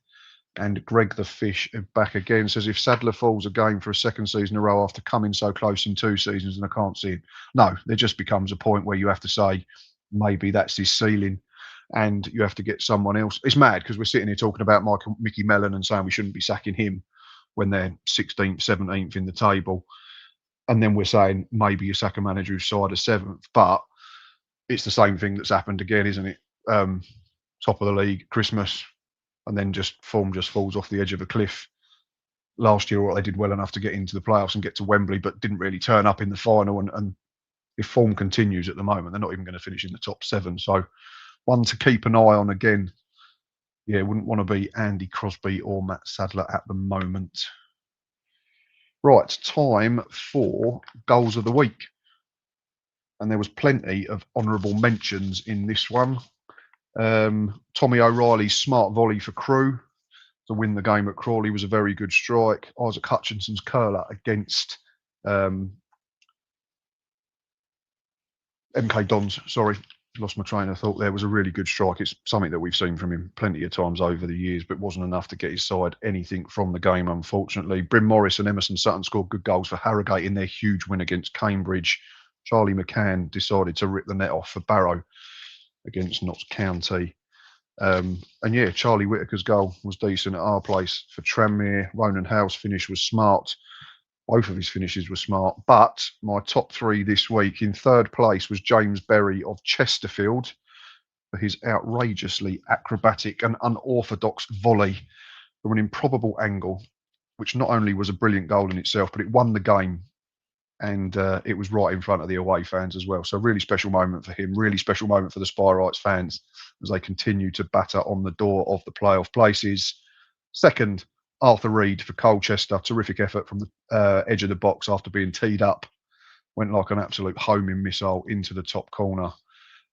And Greg the Fish back again says, if Sadler falls a game for a second season in a row after coming so close in 2 seasons, and I can't see it. No, there just becomes a point where you have to say, maybe that's his ceiling and you have to get someone else. It's mad because we're sitting here talking about Mickey Mellon and saying we shouldn't be sacking him when they're 16th, 17th in the table. and then we're saying maybe you sack a manager who's side of 7th, but it's the same thing that's happened again, isn't it? Top of the league, Christmas, and then form just falls off the edge of a cliff. Last year, they did well enough to get into the playoffs and get to Wembley, but didn't really turn up in the final. And if form continues at the moment, they're not even going to finish in the top 7. So one to keep an eye on again. Yeah, wouldn't want to be Andy Crosby or Matt Sadler at the moment. Right, time for goals of the week. And there was plenty of honourable mentions in this one. Tommy O'Reilly's smart volley for Crewe to win the game at Crawley was a very good strike. Isaac Hutchinson's curler against MK Dons, sorry, lost my train of thought there, was a really good strike. It's something that we've seen from him plenty of times over the years, but wasn't enough to get his side anything from the game, unfortunately. Bryn Morris and Emerson Sutton scored good goals for Harrogate in their huge win against Cambridge. Charlie McCann decided to rip the net off for Barrow against Notts County. And yeah, Charlie Whittaker's goal was decent at our place for Tranmere. Ronan Howe's finish was smart. Both of his finishes were smart. But my top 3 this week, in 3rd place was James Berry of Chesterfield for his outrageously acrobatic and unorthodox volley from an improbable angle, which not only was a brilliant goal in itself, but it won the game. And it was right in front of the away fans as well. So really special moment for him, really special moment for the Spireites fans as they continue to batter on the door of the playoff places. 2nd, Arthur Reed for Colchester. Terrific effort from the edge of the box after being teed up. Went like an absolute homing missile into the top corner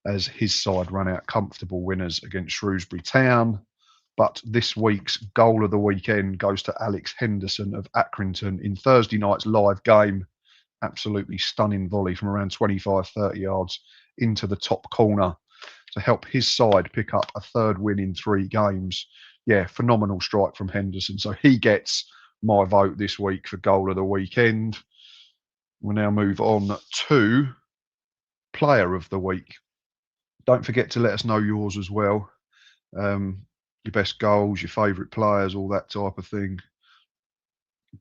as his side ran out comfortable winners against Shrewsbury Town. But this week's goal of the weekend goes to Alex Henderson of Accrington in Thursday night's live game. Absolutely stunning volley from around 25, 30 yards into the top corner to help his side pick up a 3rd win in 3 games. Yeah, phenomenal strike from Henderson. So he gets my vote this week for goal of the weekend. We'll now move on to player of the week. Don't forget to let us know yours as well. Your best goals, your favourite players, all that type of thing.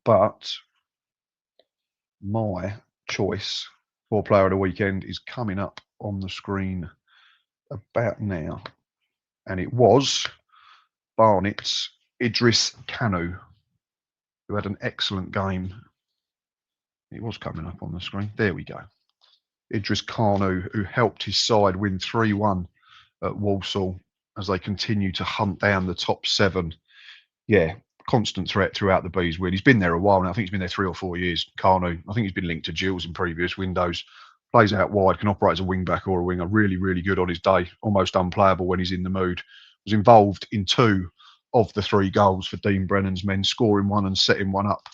But my choice for player of the weekend is coming up on the screen about now. And it was Barnet's Idris Kanu, who had an excellent game. It was coming up on the screen. There we go. Idris Kanu, who helped his side win 3-1 at Walsall as they continue to hunt down the top 7. Yeah, constant threat throughout the Bees win. He's been there a while now. I think he's been there 3 or 4 years. Kanu, I think he's been linked to Gills in previous windows. Plays out wide, can operate as a wing back or a winger. Really, really good on his day. Almost unplayable when he's in the mood. Was involved in 2 of the 3 goals for Dean Brennan's men, scoring 1 and setting 1 up.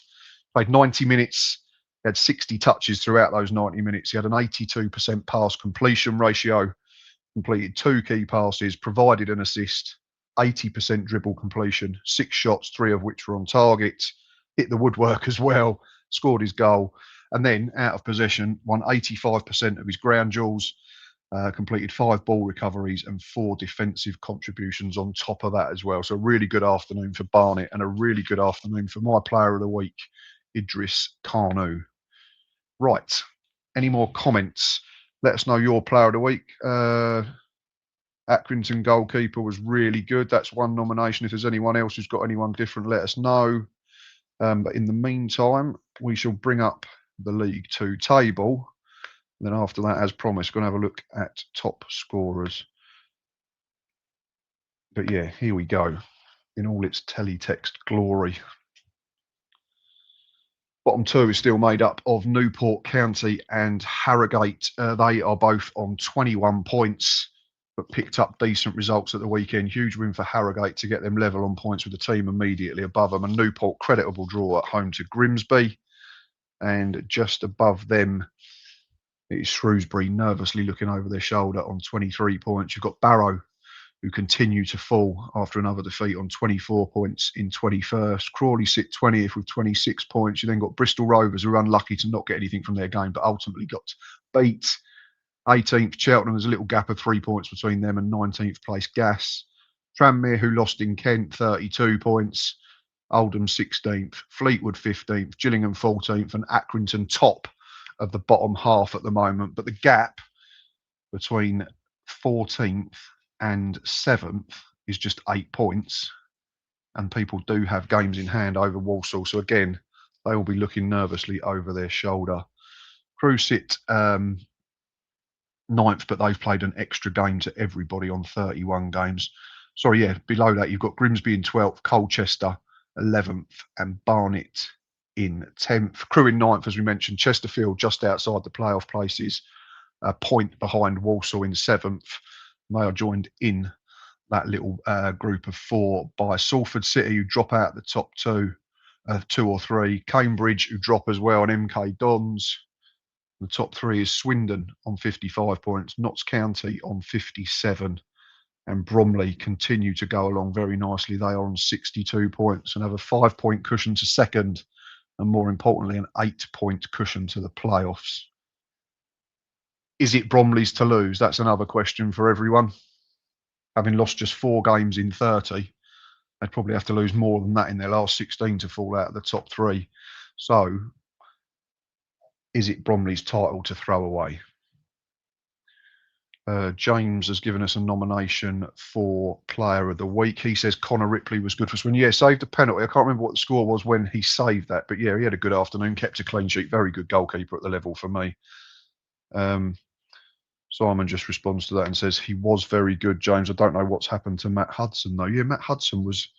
Played 90 minutes. He had 60 touches throughout those 90 minutes. He had an 82% pass completion ratio, completed 2 key passes, provided an assist, 80% dribble completion, 6 shots, 3 of which were on target, hit the woodwork as well, scored his goal, and then out of possession, won 85% of his ground duels, completed 5 ball recoveries and 4 defensive contributions on top of that as well. So a really good afternoon for Barnet and a really good afternoon for my player of the week, Idris Kanu. Right, any more comments? Let us know your player of the week. Accrington goalkeeper was really good. That's one nomination. If there's anyone else who's got anyone different, let us know. But in the meantime, we shall bring up the League 2 table. And then after that, as promised, going to have a look at top scorers. But yeah, here we go in all its teletext glory. Bottom 2 is still made up of Newport County and Harrogate. They are both on 21 points, but picked up decent results at the weekend. Huge win for Harrogate to get them level on points with the team immediately above them. And Newport, creditable draw at home to Grimsby. And just above them, it is Shrewsbury nervously looking over their shoulder on 23 points. You've got Barrow, who continue to fall after another defeat on 24 points in 21st. Crawley sit 20th with 26 points. You then got Bristol Rovers, who are unlucky to not get anything from their game, but ultimately got beat. 18th, Cheltenham, there's a little gap of 3 points between them and 19th place Gas. Tranmere, who lost in Kent, 32 points. Oldham 16th, Fleetwood 15th, Gillingham 14th, and Accrington top of the bottom half at the moment, but the gap between 14th and 7th is just 8 points, and people do have games in hand over Walsall. So again, they will be looking nervously over their shoulder. Crewe sit 9th, but they've played an extra game to everybody on 31 games. Sorry, yeah, below that you've got Grimsby in 12th, Colchester 11th, and Barnet in 10th. Crewe in 9th, as we mentioned. Chesterfield just outside the playoff places, a point behind Walsall in 7th. They are joined in that little group of 4 by Salford City, who drop out the top 2 or 3. Cambridge, who drop as well, and MK Dons. The top 3 is Swindon on 55 points, Notts County on 57, and Bromley continue to go along very nicely. They are on 62 points and have a 5-point cushion to second, and more importantly, an 8-point cushion to the playoffs. Is it Bromley's to lose? That's another question for everyone. Having lost just 4 games in 30, they'd probably have to lose more than that in their last 16 to fall out of the top 3. So, is it Bromley's title to throw away? James has given us a nomination for Player of the Week. He says Connor Ripley was good for Swindon. Yeah, saved a penalty. I can't remember what the score was when he saved that, but yeah, he had a good afternoon, kept a clean sheet. Very good goalkeeper at the level for me. Simon just responds to that and says he was very good, James. I don't know what's happened to Matt Hudson, though. Yeah, Matt Hudson was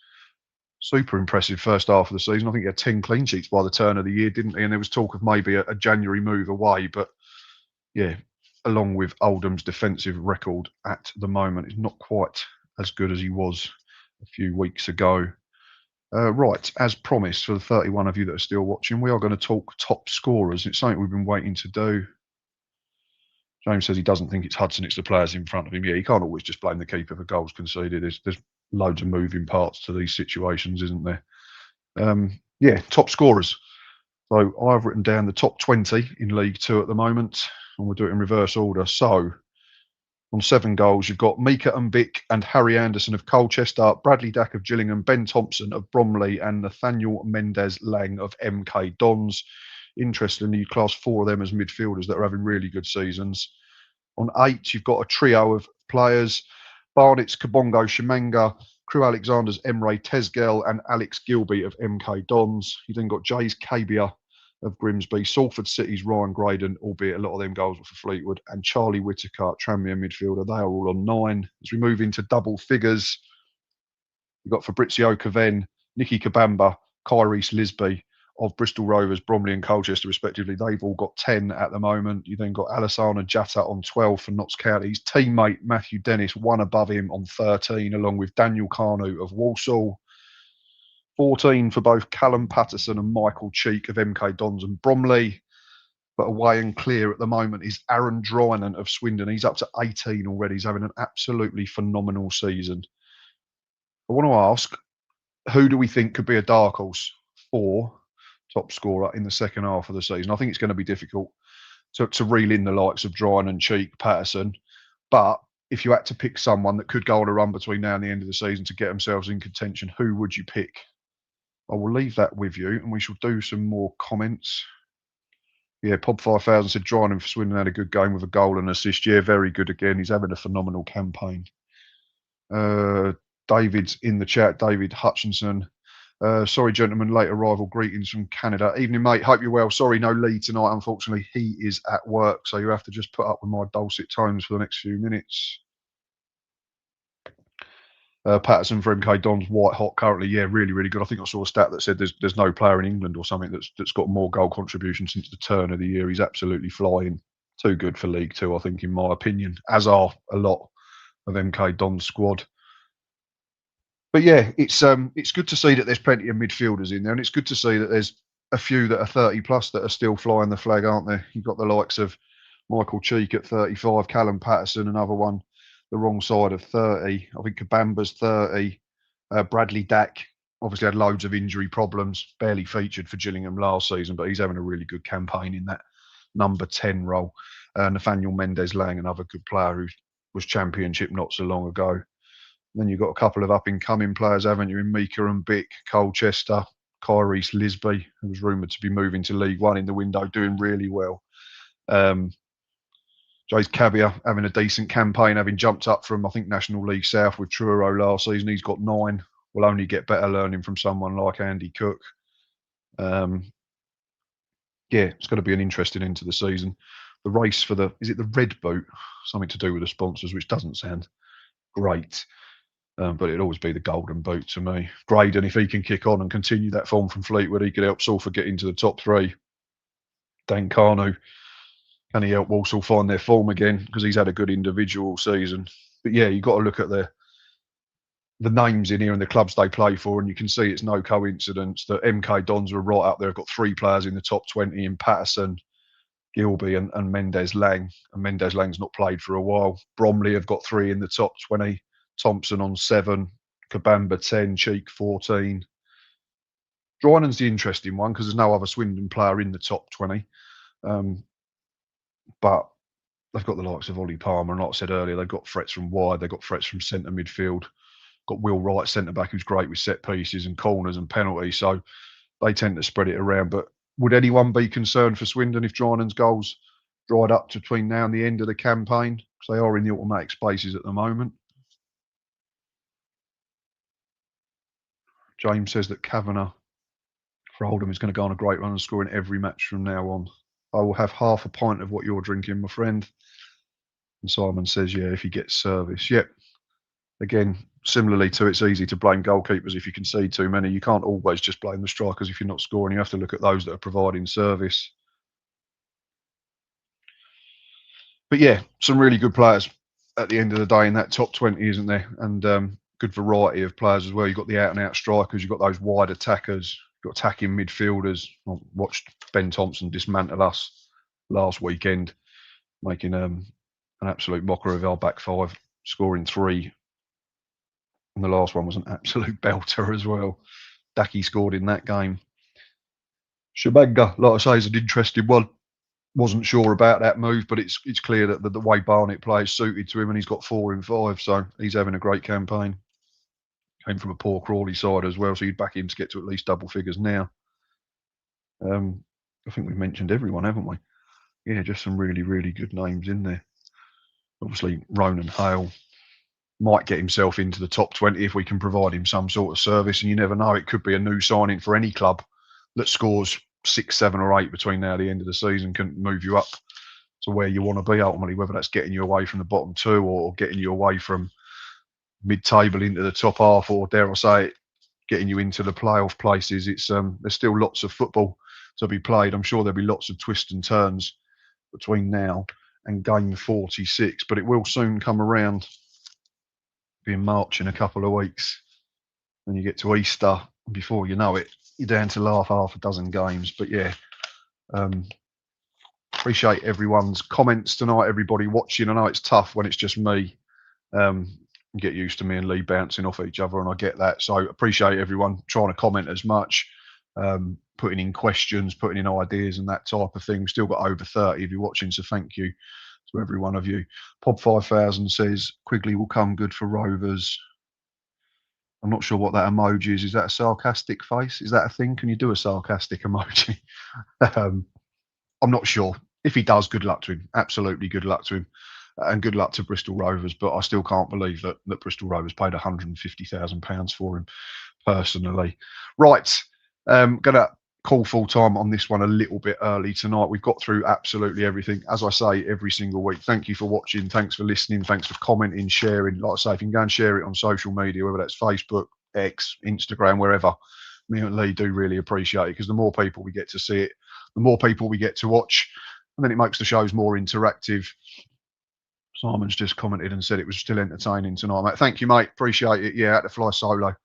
super impressive first half of the season. I think he had 10 clean sheets by the turn of the year, didn't he? And there was talk of maybe a January move away, but yeah, along with Oldham's defensive record at the moment, is not quite as good as he was a few weeks ago. Right, as promised, for the 31 of you that are still watching, we are going to talk top scorers. It's something we've been waiting to do. James says he doesn't think it's Hudson, it's the players in front of him. Yeah, you can't always just blame the keeper for goals conceded. There's loads of moving parts to these situations, isn't there? Yeah, top scorers. So I've written down the top 20 in League Two at the moment, and we'll do it in reverse order. So on 7 goals, you've got Mika Mbick and Harry Anderson of Colchester, Bradley Dack of Gillingham, Ben Thompson of Bromley, and Nathaniel Mendez-Lang of MK Dons. Interestingly, you class 4 of them as midfielders that are having really good seasons. On 8, you've got a trio of players: Barnett's Kabongo Shimanga, Crewe Alexander's Emre Tezgel, and Alex Gilby of MK Dons. You then got Jay's Kabia of Grimsby, Salford City's Ryan Graydon, albeit a lot of them goals were for Fleetwood, and Charlie Whittaker, Tranmere midfielder. They are all on 9. As we move into double figures, you've got Fabrizio Caven, Nicky Kabamba, Kyrese Lisby of Bristol Rovers, Bromley and Colchester respectively. They've all got 10 at the moment. You then got Alassana Jatta on 12 for Notts County. His teammate Matthew Dennis, 1 above him on 13, along with Daniel Carnu of Walsall. 14 for both Callum Patterson and Michael Cheek of MK Dons and Bromley. But away and clear at the moment is Aaron Drynan of Swindon. He's up to 18 already. He's having an absolutely phenomenal season. I want to ask, who do we think could be a dark horse for top scorer in the second half of the season? I think it's going to be difficult to reel in the likes of Drynan, Cheek, Patterson. But if you had to pick someone that could go on a run between now and the end of the season to get themselves in contention, who would you pick? I will leave that with you, and we shall do some more comments. Yeah, Pop 5000 said Drynan for Swindon had a good game with a goal and assist. Yeah, very good again. He's having a phenomenal campaign. David's in the chat, David Hutchinson. Sorry, gentlemen, late arrival. Greetings from Canada. Evening, mate. Hope you're well. Sorry, no Lee tonight. Unfortunately, he is at work, so you have to just put up with my dulcet tones for the next few minutes. Patterson for MK Dons, white hot currently. Yeah, really, really good. I think I saw a stat that said there's no player in England or something that's got more goal contribution since the turn of the year. He's absolutely flying. Too good for League Two, I think, in my opinion, as are a lot of MK Dons squad. But yeah, it's good to see that there's plenty of midfielders in there, and it's good to see that there's a few that are 30 plus that are still flying the flag, aren't there? You've got the likes of Michael Cheek at 35, Callum Patterson, another one the wrong side of 30. I think Kabamba's 30. Bradley Dack obviously had loads of injury problems, barely featured for Gillingham last season, but he's having a really good campaign in that number 10 role. Nathaniel Mendez-Lang, another good player who was championship not so long ago. Then you've got a couple of up-and-coming players, haven't you, in Mika Mbick, Colchester, Kyrese Lisby, who was rumoured to be moving to League One in the window, doing really well. Jace Cabia having a decent campaign, having jumped up from, I think, National League South with Truro last season. He's got 9. Will only get better learning from someone like Andy Cook. Yeah, it's going to be an interesting end to the season. The race for is it the Red Boot? Something to do with the sponsors, which doesn't sound great. But it'll always be the Golden Boot to me. Graydon, if he can kick on and continue that form from Fleetwood, he could help Salford get into the top 3. Dan Carnu, can he help Walsall find their form again? Because he's had a good individual season. But yeah, you've got to look at the names in here and the clubs they play for, and you can see it's no coincidence that MK Dons are right up there. I've got 3 players in the top 20 in Patterson, Gilby and Mendes Lang. And Mendes Lang's not played for a while. Bromley have got 3 in the top 20. Thompson on 7. Kabamba 10. Cheek 14. Drynan's the interesting one because there's no other Swindon player in the top 20. But they've got the likes of Ollie Palmer, and like I said earlier, they've got threats from wide, they've got threats from centre midfield. Got Will Wright, centre back, who's great with set pieces and corners and penalties. So they tend to spread it around. But would anyone be concerned for Swindon if Drynan's goals dried up between now and the end of the campaign? Because they are in the automatic spaces at the moment. James says that Kavanagh for Oldham is going to go on a great run and score in every match from now on. I will have half a pint of what you're drinking, my friend. And Simon says, yeah, if he gets service. Yep. Again, similarly to it's easy to blame goalkeepers if you concede too many. You can't always just blame the strikers if you're not scoring. You have to look at those that are providing service. But yeah, some really good players at the end of the day in that top 20, isn't there? And good variety of players as well. You've got the out-and-out strikers. You've got those wide attackers. You've got attacking midfielders. I watched Ben Thompson dismantle us last weekend, making an absolute mocker of our back 5, scoring 3. And the last one was an absolute belter as well. Daki scored in that game. Shabanga, like I say, is an interesting one. Wasn't sure about that move, but it's clear that the way Barnet plays suited to him, and he's got 4 in 5, so he's having a great campaign. Came from a poor Crawley side as well, so you'd back him to get to at least double figures now. I think we've mentioned everyone, haven't we? Yeah, just some really, really good names in there. Obviously, Ronan Hale might get himself into the top 20 if we can provide him some sort of service, and you never know, it could be a new signing for any club that scores 6, 7 or 8 between now and the end of the season, can move you up to where you want to be ultimately, whether that's getting you away from the bottom 2 or getting you away from mid-table into the top half, or dare I say it, getting you into the playoff places. It's there's still lots of football to be played. I'm sure there'll be lots of twists and turns between now and game 46, but it will soon come around. Be in March in a couple of weeks. Then you get to Easter, and before you know it, you're down to half a dozen games. But yeah, appreciate everyone's comments tonight, everybody watching. I know it's tough when it's just me. Get used to me and Lee bouncing off each other, and I get that. So appreciate everyone trying to comment as much, putting in questions, putting in ideas and that type of thing. We've still got over 30 of you watching, so thank you to every one of you. Pod 5000 says Quigley will come good for Rovers. I'm not sure what that emoji is. Is that a sarcastic face? Is that a thing? Can you do a sarcastic emoji? I'm not sure. If he does, good luck to him. Absolutely good luck to him. And good luck to Bristol Rovers. But I still can't believe that Bristol Rovers paid £150,000 for him personally. Right. Going to call full time on this one a little bit early tonight. We've got through absolutely everything, as I say, every single week. Thank you for watching. Thanks for listening. Thanks for commenting, sharing. Like I say, if you can go and share it on social media, whether that's Facebook, X, Instagram, wherever, me and Lee do really appreciate it, because the more people we get to see it, the more people we get to watch, and then it makes the shows more interactive. Simon's just commented and said it was still entertaining tonight, mate. Thank you, mate. Appreciate it. Yeah, I had to fly solo.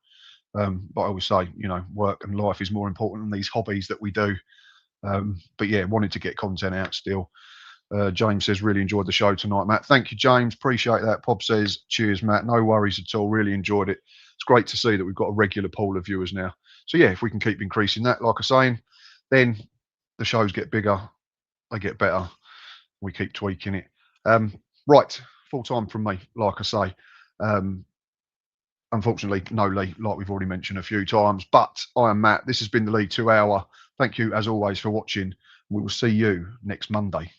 But I always say, you know, work and life is more important than these hobbies that we do. But yeah, wanted to get content out still. James says, really enjoyed the show tonight, Matt. Thank you, James. Appreciate that. Pop says, cheers, Matt. No worries at all. Really enjoyed it. It's great to see that we've got a regular pool of viewers now. So yeah, if we can keep increasing that, like I was saying, then the shows get bigger, they get better. We keep tweaking it. Right, full time from me, like I say. Unfortunately, no Lee, like we've already mentioned a few times, but I am Matt. This has been the League 2 Hour. Thank you, as always, for watching. We will see you next Monday.